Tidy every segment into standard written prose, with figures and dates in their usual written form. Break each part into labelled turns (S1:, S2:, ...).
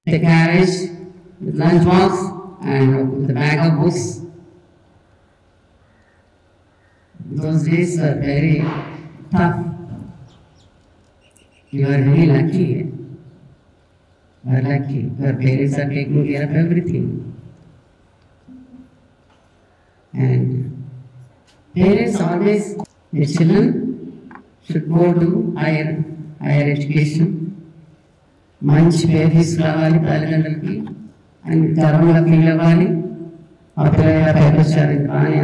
S1: The carriage with lunch box and with a bag of books. Those days were very tough. You are very lucky. You are lucky. Your parents are taking care of everything. And parents always, the children should go to higher education. మంచి పేరు తీసుకురావాలి తల్లిదండ్రులకి అని గర్వంగా feel అవ్వాలి. ఆ పిల్లలు పైకి వచ్చారు అని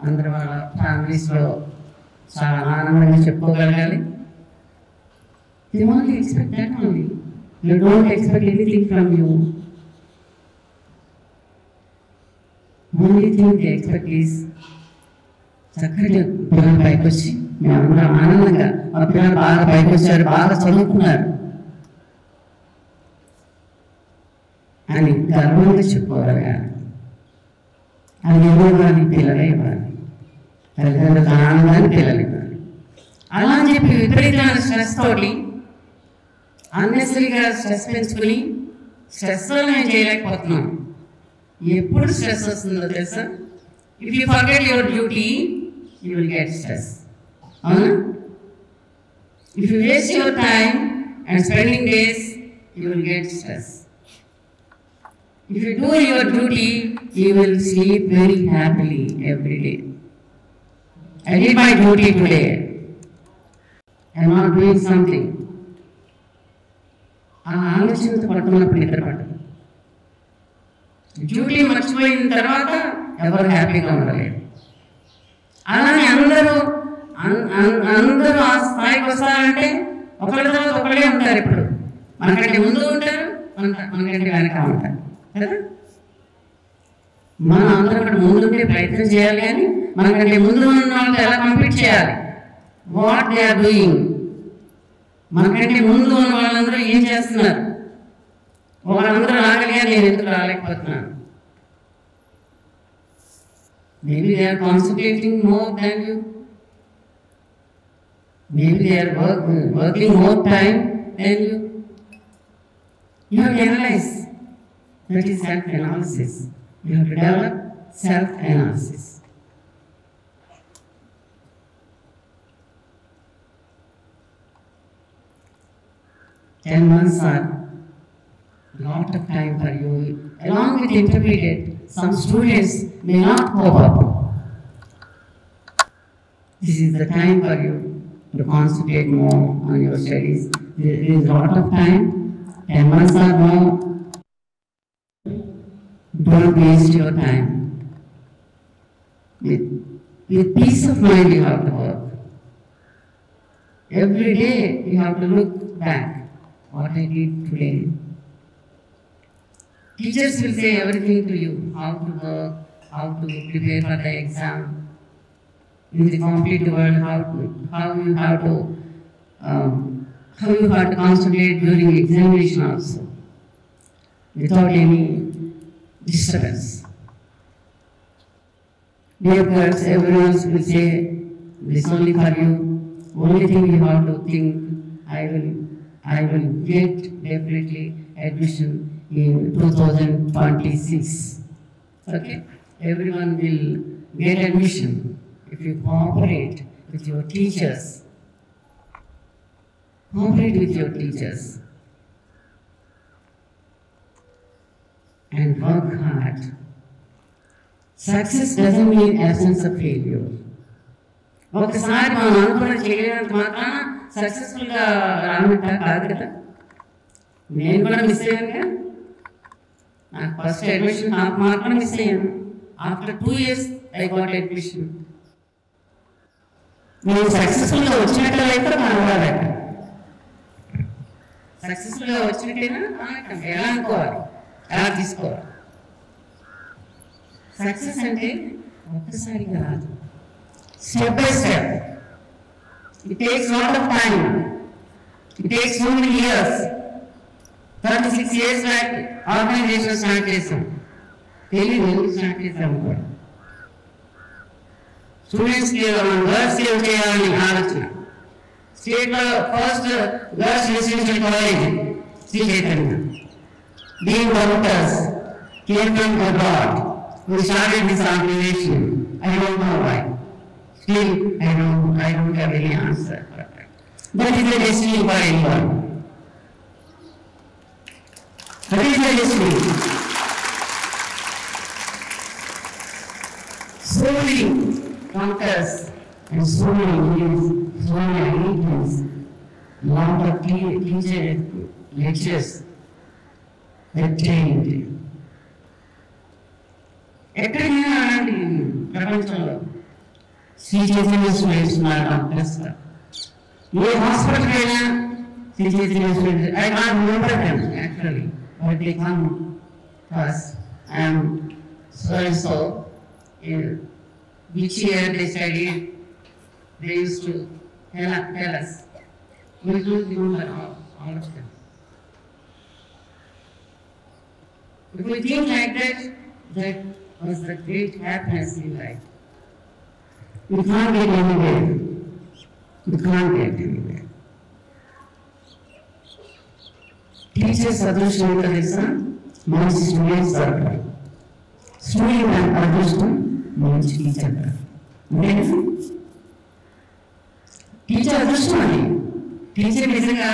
S1: అందరూ వాళ్ళ ఫ్యామిలీస్లో చాలా ఆనందంగా చెప్పుకోగలగాలి. They only expect that only. You don't expect anything from you. Only thing they expect is చక్కటి పిల్లలు పైకి వచ్చి మేమందరం ఆనందంగా మా పిల్లలు బాగా పైకి వచ్చారు, బాగా చదువుకున్నారు అని గర్వంగా చెప్పుకోగలగాలి. అది ఇవ్వాలి, పిల్లలే ఇవ్వాలి. తల్లిదండ్రులకు ఆనందాన్ని పిల్లలు ఇవ్వాలి. అలా అని చెప్పి విపరీతమైన స్ట్రెస్ తోటి అన్నెసరీగా స్ట్రెస్ పెంచుకుని స్ట్రెస్లో నేను చేయలేకపోతున్నాను. ఎప్పుడు స్ట్రెస్ వస్తుందో తెలుసా? If you forget your duty you will get stress. అవునా? If you waste your time and spending days you will get stress. If you do your duty, you will sleep very happily every day. I did my duty today. I am not doing something. ఆ ఆలోచనతో పట్టుకున్నప్పుడు నిద్ర పట్టదు. Duty మర్చిపోయిన తర్వాత ఎవరు హ్యాపీగా ఉండలేరు. అలానే అందరూ ఆ స్థాయికి వస్తారంటే ఒకరి తర్వాత ఒకరే ఉంటారు. ఇప్పుడు మనకంటే ముందు ఉంటారు, మనకంటే వెనక ఉంటారు కదా. మనం అందరం అక్కడ ముందుండే ప్రయత్నం చేయాలి, కానీ మనకంటే ముందు ఉన్న వాళ్ళతో ఎలా కంపీట్ చేయాలి, వాట్ దే ఆర్ డూయింగ్, మనకంటే ముందు ఉన్న వాళ్ళందరూ ఏం చేస్తున్నారు, వాళ్ళందరూ రాగలిగా నేను ఎందుకు రాలేకపోతున్నాను. Maybe they are concentrating more than you, maybe they are working more time than you. You have to analyse. That is self-analysis. You have to develop self-analysis. Ten months are a lot of time for you. Along with intermediate, some students may not cope up. This is the time for you to concentrate more on your studies. There is a lot of time. 10 months are more. Don't waste your time. With peace of mind you have to work. Every day you have to look back. What I did today. Teachers will say everything to you. How to work, how to prepare for the exam. In the competitive world, how you have to concentrate during examination also. Without any disturbance. Dear girls, everyone will say this only for you. Only thing you have to think, I will get definitely admission in 2026. Okay? Everyone will get admission if you cooperate with your teachers. Cooperate with your teachers. And work hard. Success doesn't mean absence of failure. ఒకసారి మనం అనుకున్న చేయలేనంత మాత్రాన సక్సెస్ఫుల్గా రానంట కాదు కదా. నేను కూడా miss అయ్యానుగా. నాకు ఫస్ట్ అడ్మిషన్ నాకు మాత్రం మిస్ అయ్యాను. After 2 years I got admission. నేను సక్సెస్ఫుల్గా వచ్చినట్లయితే మనవాళ్ళ సక్సెస్ఫుల్గా వచ్చినట్టేనా ఎలా అనుకోవాలి, ఎలా తీసుకోవాలి. సక్సెస్ అంటే ఒక్కసారిగా రాదు, step by step. It takes lot of time. It takes so many years. 36 years back organisation start చేసాం. తెలియదు ఎందుకు స్టార్ట్ చేసాము కూడా. స్టూడెంట్స్కి గర్ల్స్ సేవ్ చేయాలని ఆలోచన. స్టేట్లో first girls residential college Sri Chaitanya. being doctors, came from abroad, who started this organization. I don't know why. Still, I don't have any answer for that. That is the destiny for anyone. That is the destiny. So many doctors and so many engineers, so many IITs, lot of teacher lectures attained. ఎక్కడికైనా అలాంటి ప్రపంచంలో Shri Chaitanya students ఉన్నారు డాక్టర్స్గా. ఏ హాస్పిటల్కి అయినా Sri Chaitanya students. I can't remember them actually, but they come first. I'm so and so. Which year they studied, they used to tell us. We don't remember all of them. If we think like that, that was the great happiness in life. We can't get anywhere. We can't get anywhere. Teachers adrushtam enta telusa, manchi students dorokaru. Student and adrushtam మంచి teacher. Teacher అదృష్టం అది. Teacher నిజంగా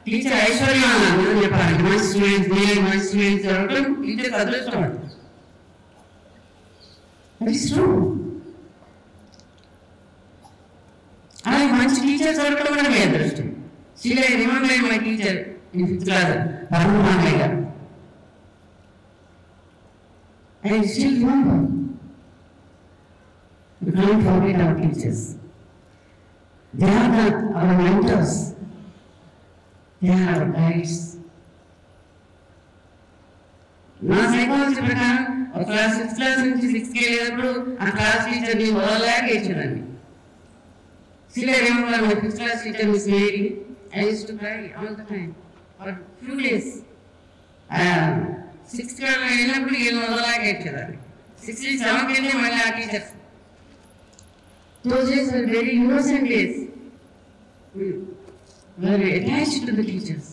S1: teacher ఐశ్వర్యం అని చెప్పాలి. మంచి students, మంచి students దొరకడం టీచర్కి అదృష్టం అది. That is true. అలాగే మంచి టీచర్ దొరకడం కూడా మీ అదృష్టం. Still I remember my teacher in 5th class, పరమనామయ్య గారు. I still remember. We can't forget our teachers. They are our mentors. They are our guides. నా సైకాలజీ ప్రకారం ఒక క్లాస్ 6th class నుంచి 6th వెళ్ళేటప్పుడు ఆ క్లాస్ టీచర్ని వదలలేక ఇచ్చేదాన్ని. Still I remember my 5th class teacher, Miss Mary. I used to cry all the time for a few days. 6th class వెళ్ళినప్పుడు వీళ్ళని వదలలేక ఇచ్చేదాన్ని. 6th నుంచి 7th వెళ్ళి మళ్ళీ ఆ teachers. Those days were very innocent days. We were attached to the teachers.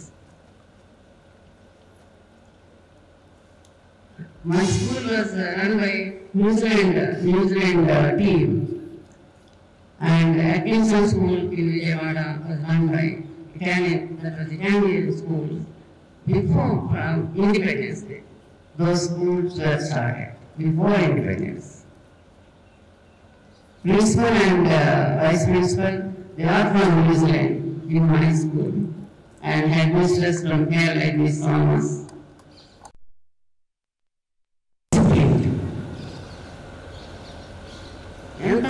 S1: My school was run by New Zealand team, and Atkinson School in Vijayawada was run by Italian school. Before independence day, those schools were started before independence. Principal and vice principal, they are from New Zealand in my school, and headmisters from here like Miss Thomas. ఎంత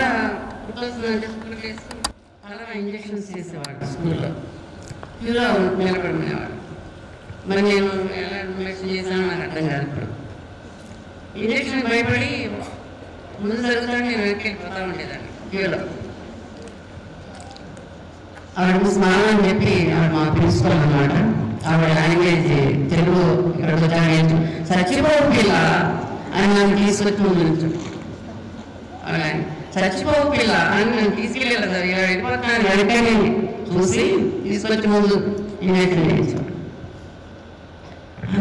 S1: చాలా injections చేసేవాడు స్కూల్లో. క్యూలో నిలబడినవాడు. మరి నేను ఎలా injection చేశానో నాకు అర్థం కాదు. ఇప్పుడు ఇంజక్షన్ భయపడి ముందు జరుగుతాను నేను వెనక్కి వెళ్ళిపోతూ ఉండేదాన్ని క్యూలో. ఆవిడ స్నానం అని చెప్పి ఆవిడ మా ప్రిన్సిపల్ అన్నమాట. ఆవిడ లాంగ్వేజ్ తెలుగు ఇక్కడ వచ్చాను చచ్చిపోవు పిల్ల అని నన్ను తీసుకొచ్చి ముందు నుంచి అలా చచ్చిపోవు పిల్ల అని నన్ను తీసుకెళ్ళలేదు. ఇలా వెళ్ళిపోతున్నాను వెనకని చూసి తీసుకొచ్చి ముందు ఇంజక్షన్ చేయించాడు.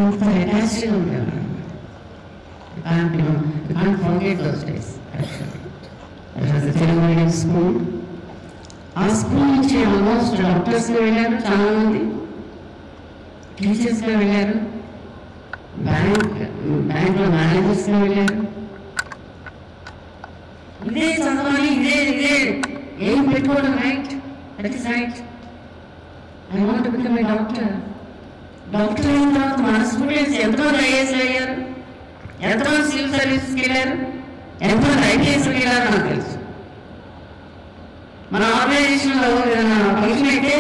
S1: అంత అటాచ్గా ఉండేవాడు. You can't forget those days, actually. It was a Telugu medium school. ఆ స్కూల్ నుంచి ఆల్మోస్ట్ డాక్టర్స్గా వెళ్ళారు చాలామంది, టీచర్స్గా వెళ్ళారు, బ్యాంక్లో మేనేజర్స్గా వెళ్ళారు. ఇదే చదవాలి, ఇదే ఏం పెట్టుకోవడం right, that is right. I want to become a doctor. Doctor అయిన తర్వాత మన స్టూడెంట్స్ ఎంతమంది ఐఏఎస్ అయ్యారు, ఎంతమంది సివిల్ సర్వీసెస్కి వెళ్ళారు, ఎంతమంది ఐపీఎస్కి వెళ్ళారో నాకు తెలుసు. మన ఆర్గనైజేషన్లో ఏదైనా ఫంక్షన్ అయితే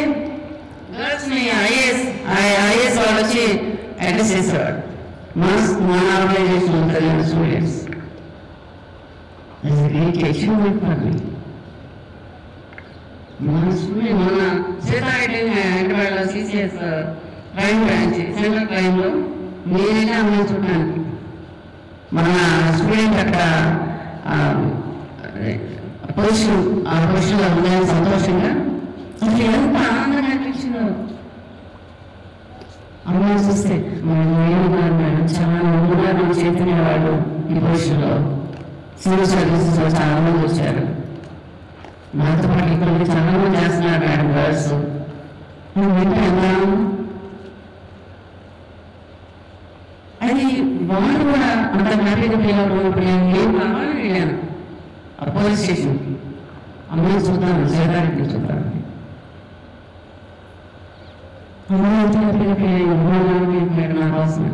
S1: గర్ల్స్ని ఐఏఎస్ వాళ్ళు వచ్చి అడ్రస్ చేసేవాడు. మన ఆర్గనైజేషన్లో చదివిన students great achievement for me. మన స్టూడెంట్ మన సీతారెడ్డి హైదరాబాద్లో సిసిఎస్ క్రైమ్ బ్రాంచ్ సెంట్రల్ క్రైమ్లో నేనైతే అమ్మాయి చూడడానికి మన స్టూడెంట్ అక్కడ పొజిషన్లో ఉందని సంతోషంగా అసలు ఎంత ఆనందంగా అనిపించిందో. అమ్మ మనం చూస్తే మనం ఏమన్నారు మేడం, చాలా మంది ఉన్నారు చైతన్య వాళ్ళు ఈ పొజిషన్లో. సివిల్ సర్వీసెస్లో చాలా మంది వచ్చారు. నాతో పాటు ఇక్కడ చాలా మంది చేస్తున్నారు మేడం గర్ల్స్. నువ్వు వింటే ఎలా అది వాళ్ళు కూడా అంత హ్యాపీగా ఫీల్ అవ్వడం. ఇప్పుడు నేను ఏం కావాలని వెళ్ళాను ఆ పోలీస్ స్టేషన్కి, అమ్మాయి చూద్దాను, సేదారెడ్డి చూద్దాను. అమ్మాయి ఎంత హ్యాపీగా ఫీల్ అయ్యి మేడం నా కోసం.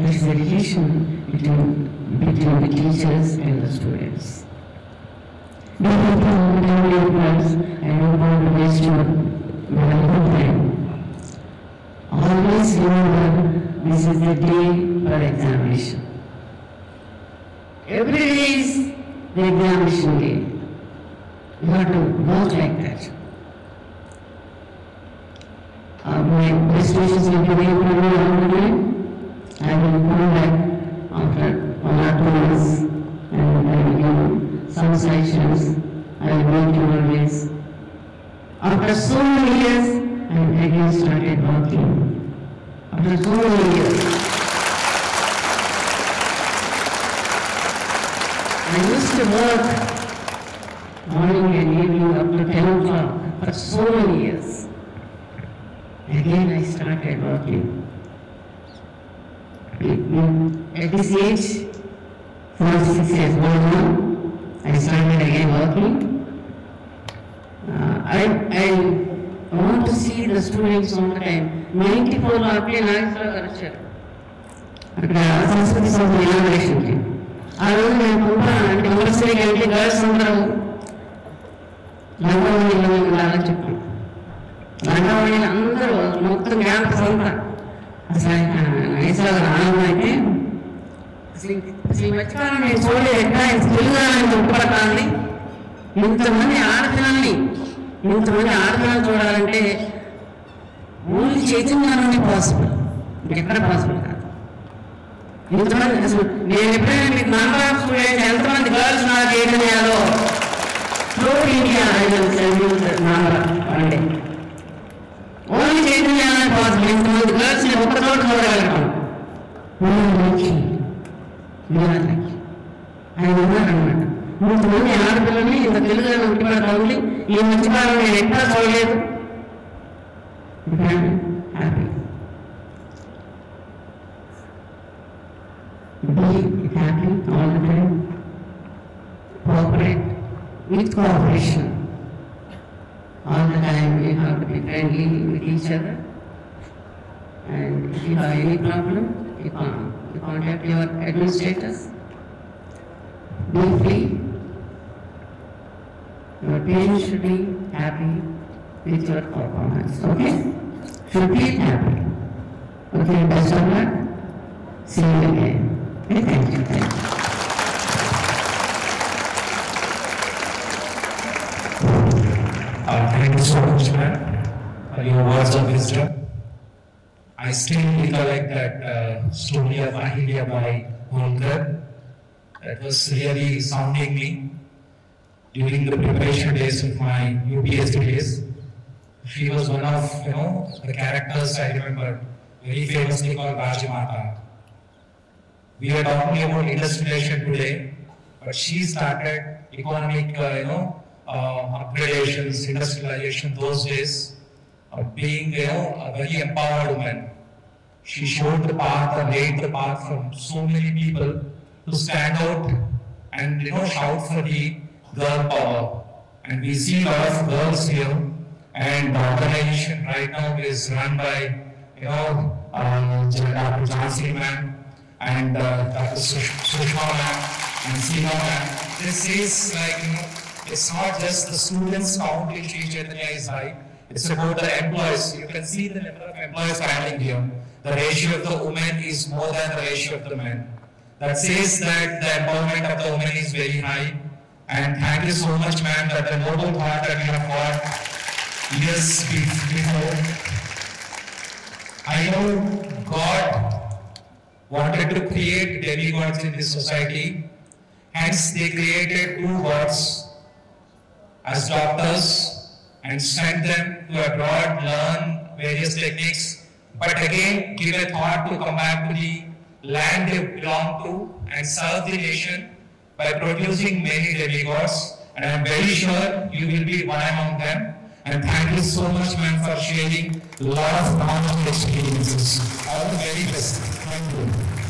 S1: There is a relation between the teachers and the students. We have to class. I don't want to waste your valuable time. Always remember, this is the day for examination. Every day is the examination day. You have to work like that. My best wishes will be there for you all the time. I will come back after 1 or 2 months and I will give some suggestions. I will meet you always. After so many years, I again started working. After so many years. I used to work morning and evening up to 10 o'clock for so many years. Again I started working. At this age, 46 years old now, I started again working. I want to see the students all the time. 94 లో అప్పుడే నాగేశ్వరరావు గారు వచ్చారు అక్కడ సంస్కృతి సంస్థ ఇనాగ్రేషన్కి. ఆ రోజు నేను పంపాను అంటే కంపల్సరీగా అంటే గర్ల్స్ అందరూ లంగావణిలో ఉండాలని చెప్పాను. లంగావణిలో అందరూ మొత్తం క్యాంపస్ అంతా అసలు నాగేశ్వరరావు గారు ఆనందం అయితే అసలు ఈ మధ్యకాలం నేను చూడలేదు. ఎక్కడ తెలుగుదాన్ని ఉప్పడతాంది. ఇంతమంది ఆడపిల్లల్ని చూడాలంటే ఓన్లీ చైతన్యాన్ని పాసిబుల్, ఇంకెక్కడ పాసిబుల్ కాదు. ఇంతమంది అసలు నేను ఎప్పుడైనా మీకు నంబర్ ఆఫ్ స్టూడెంట్స్ ఎంతమంది గర్ల్స్ నా చైతన్యాలో త్రూఅవుట్ ఇండియా అంటే ఓన్లీ చైతన్యాన్ని పాసిబుల్. ఇంతమంది గర్ల్స్ ఒక్క చోట చూడగలుగుతాం. ఆయన ఉన్నారనమాట. ఇంతమంది ఆడపిల్లని ఇంత తెలుగుగా ఉట్టిపడతా ఉంది. ఈ మధ్యకాలం నేను ఎక్కడా చూడలేదు. Happy be happy all the time. Cooperate with cooperation. All the time we have to be friendly with each other. And if you have any problem, you contact your administrators. Be free. Your parents should be happy with your performance. Okay? Should be happy. Okay, best of luck. See you again. Okay, thank you. Thank you.
S2: Thank you so much, ma'am, for your words of wisdom. I still recollect that story of Ahilya Bai Holkar. That was really sounding me during the preparation days of my UPSC days. She was one of the characters I remember, very famously called Rajamata. We are talking about industrialization today, but she started economic upgradations, industrialization those days, being a very empowered woman. She showed the path and laid the path for so many people to stand out and shout for the girl power. And we see a lot of girls here, and the organization right now is run by Dr. Jhansi ma'am and Dr. Sushma ma'am and Seema ma'am. This is like it's not just the students count in Sri Chaitanya is high. It's about the employees. You can see the number of employees standing here. The ratio of the women is more than the ratio of the men. That says that the empowerment of the women is very high. And thank you so much, ma'am, that the noble heart that you have got years before. I know God wanted to create demigods in this society. Hence, they created 2 gods as doctors and sent them to abroad, learn various techniques. But again, give a thought to come back to the land they belong to and serve the nation by producing many demigods. And I'm very sure you will be one among them. And thank you so much, ma'am, for sharing a lot of knowledge and experiences. All the very best. Thank you.